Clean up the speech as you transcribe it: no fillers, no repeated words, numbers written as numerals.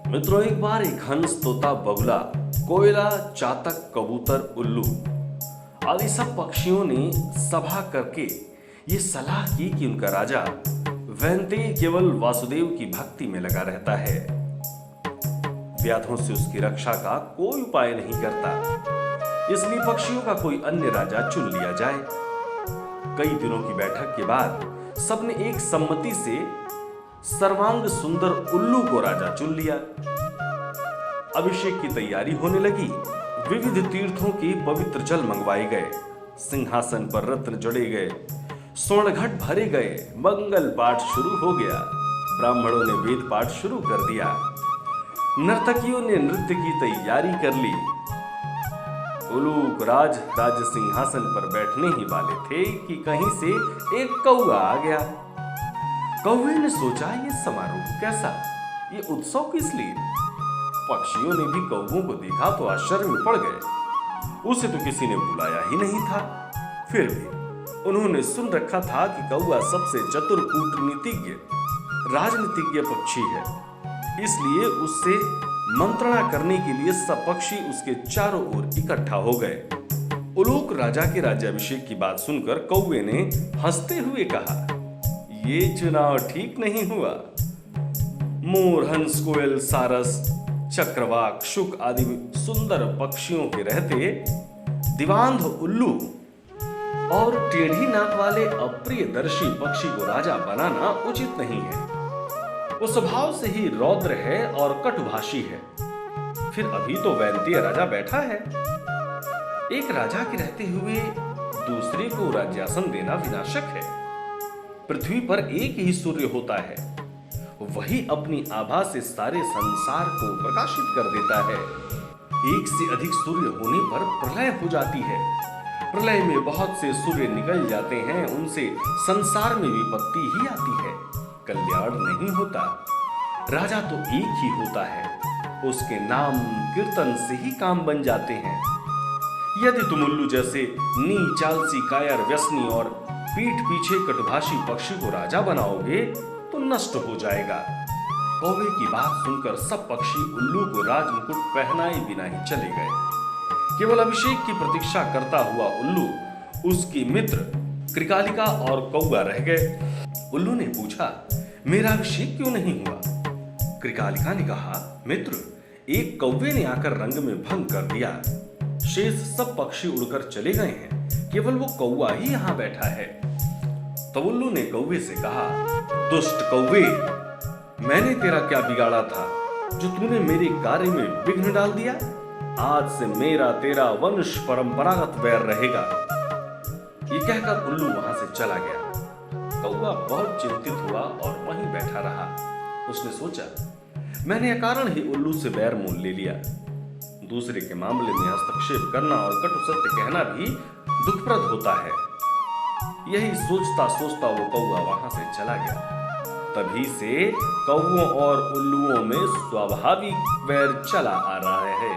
मित्रों, एक बार एक हंस, तोता, बगुला, कोयला, चातक, कबूतर, उल्लू आदि सब पक्षियों ने सभा करके ये सलाह की कि उनका राजा वैनतेय केवल वासुदेव की भक्ति में लगा रहता है, व्याधों से उसकी रक्षा का कोई उपाय नहीं करता, इसलिए पक्षियों का कोई अन्य राजा चुन लिया जाए। कई दिनों की बैठक के बाद सबने एक सम्मति से सर्वांग सुंदर उल्लू को राजा चुन लिया। अभिषेक की तैयारी होने लगी। विविध तीर्थों के पवित्र जल मंगवाए गए, सिंहासन पर रत्न जड़े गए, स्वर्ण घट भरे गए, मंगल पाठ शुरू हो गया। ब्राह्मणों ने वेद पाठ शुरू कर दिया, नर्तकियों ने नृत्य की तैयारी कर ली। उलूक राज सिंहासन पर बैठने ही वाले थे कि कहीं से एक कौआ आ गया। कौवे ने सोचा, ये समारोह कैसा, ये उत्सव किस लिए? पक्षियों ने भी कौवों को देखा तो आश्चर्य में पड़ गए। उसे तो किसी ने बुलाया ही नहीं था। फिर भी उन्होंने सुन रखा था कि कौवा सबसे चतुर कूटनीतिज्ञ राजनीतिज्ञ पक्षी है, इसलिए उससे मंत्रणा करने के लिए सब पक्षी उसके चारों ओर इकट्ठा हो गए। उलूक राजा के राज्याभिषेक की बात सुनकर कौवे ने हंसते हुए कहा, ये चुनाव ठीक नहीं हुआ। मोर, हंस, कोयल, सारस, चक्रवाक, शुक आदि सुंदर पक्षियों के रहते दिवांध उल्लू और टेढ़ी नाक वाले अप्रियदर्शी पक्षी को राजा बनाना उचित नहीं है। वो स्वभाव से ही रौद्र है और कटुभाषी है। फिर अभी तो वैनतेय राजा बैठा है। एक राजा के रहते हुए दूसरे को राज्यासन देना विनाशक है। पृथ्वी पर एक ही सूर्य होता है, वही अपनी आभा से सारे संसार को प्रकाशित कर देता है। एक से अधिक सूर्य होने पर प्रलय हो जाती है। प्रलय में बहुत से सूर्य निकल जाते हैं, उनसे संसार में विपत्ति ही आती है, कल्याण नहीं होता। राजा तो एक ही होता है, उसके नाम कीर्तन से ही काम बन जाते हैं। यदि तुम उल्लू जैसे नीच, आलसी, कायर, व्यसनी और पीठ पीछे कटुभाषी पक्षी को राजा बनाओगे तो नष्ट हो जाएगा। कौवे की बात सुनकर सब पक्षी उल्लू को राजमुकुट पहनाए बिना ही चले गए। केवल अभिषेक की प्रतीक्षा करता हुआ उल्लू, उसकी मित्र कृकालिका और कौवा रह गए। उल्लू ने पूछा, मेरा अभिषेक क्यों नहीं हुआ? कृकालिका ने कहा, मित्र, एक कौवे ने आकर रंग में भंग कर दिया। शेष सब पक्षी उड़कर चले गए हैं, केवल वो कौवा ही यहां बैठा है। तो उल्लू ने कौवे से कहा, दुष्ट कौवे, मैंने तेरा क्या बिगाड़ा था जो तूने मेरे कार्य में विघ्न डाल दिया? आज से मेरा तेरा वंश परंपरागत वैर रहेगा। ये कहकर उल्लू वहां से चला गया। कौवा बहुत चिंतित हुआ और वहीं बैठा रहा। उसने सोचा, मैंने अकारण ही उल्लू से वैर मोल ले लिया। दूसरे के मामले में हस्तक्षेप करना और कटु सत्य कहना भी दुखप्रद होता है। यही सोचता सोचता वो कौवा वहां से चला गया। तभी से कौवों और उल्लुओं में स्वाभाविक वैर चला आ रहा है।